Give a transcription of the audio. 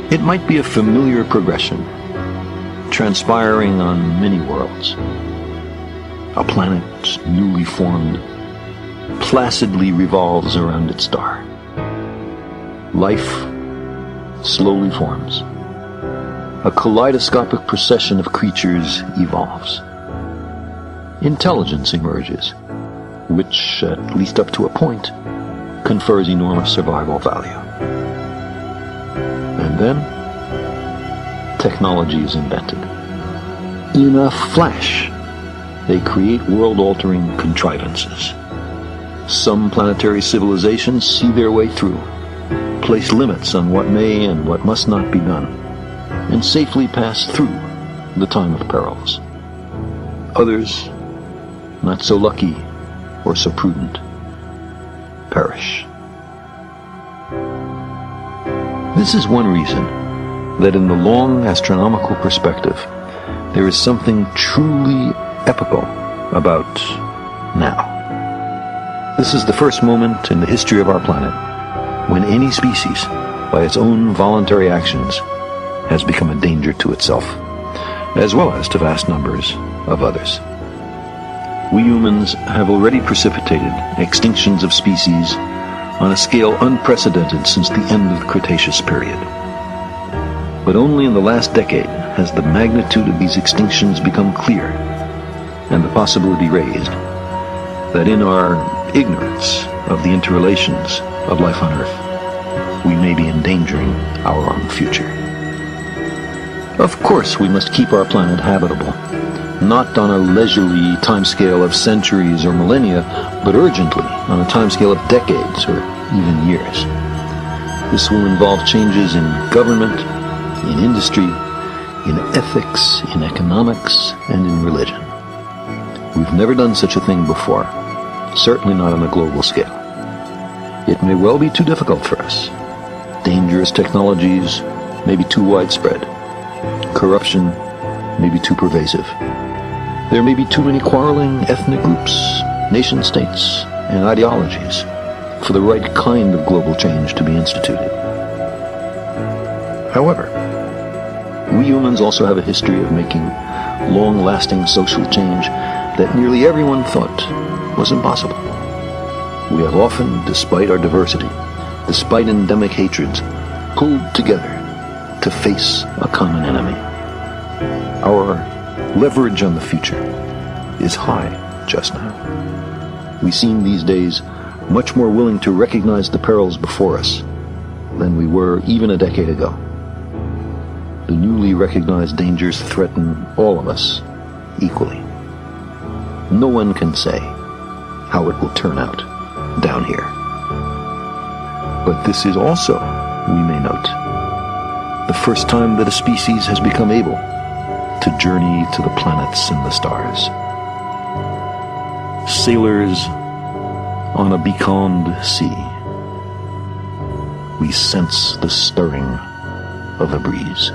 It might be a familiar progression, transpiring on many worlds. A planet newly formed placidly revolves around its star. Life slowly forms. A kaleidoscopic procession of creatures evolves. Intelligence emerges, which, at least up to a point, confers enormous survival value. And then, technology is invented. In a flash, they create world-altering contrivances. Some planetary civilizations see their way through, place limits on what may and what must not be done, and safely pass through the time of perils. Others, not so lucky or so prudent, perish. This is one reason that in the long astronomical perspective, there is something truly epical about now. This is the first moment in the history of our planet when any species, by its own voluntary actions, has become a danger to itself, as well as to vast numbers of others. We humans have already precipitated extinctions of species on a scale unprecedented since the end of the Cretaceous period. But only in the last decade has the magnitude of these extinctions become clear, and the possibility raised that in our ignorance of the interrelations of life on Earth, we may be endangering our own future. Of course, we must keep our planet habitable, not on a leisurely timescale of centuries or millennia, but urgently on a timescale of decades or even years. This will involve changes in government, in industry, in ethics, in economics, and in religion. We've never done such a thing before, certainly not on a global scale. It may well be too difficult for us. Dangerous technologies may be too widespread. Corruption may be too pervasive. There may be too many quarreling ethnic groups, nation-states, and ideologies for the right kind of global change to be instituted. However, we humans also have a history of making long-lasting social change that nearly everyone thought was impossible. We have often, despite our diversity, despite endemic hatreds, pulled together to face a common enemy. Our leverage on the future is high just now. We seem these days much more willing to recognize the perils before us than we were even a decade ago. The newly recognized dangers threaten all of us equally. No one can say how it will turn out down here. But this is also, we may note, the first time that a species has become able to journey to the planets and the stars. Sailors on a becalmed sea, we sense the stirring of a breeze.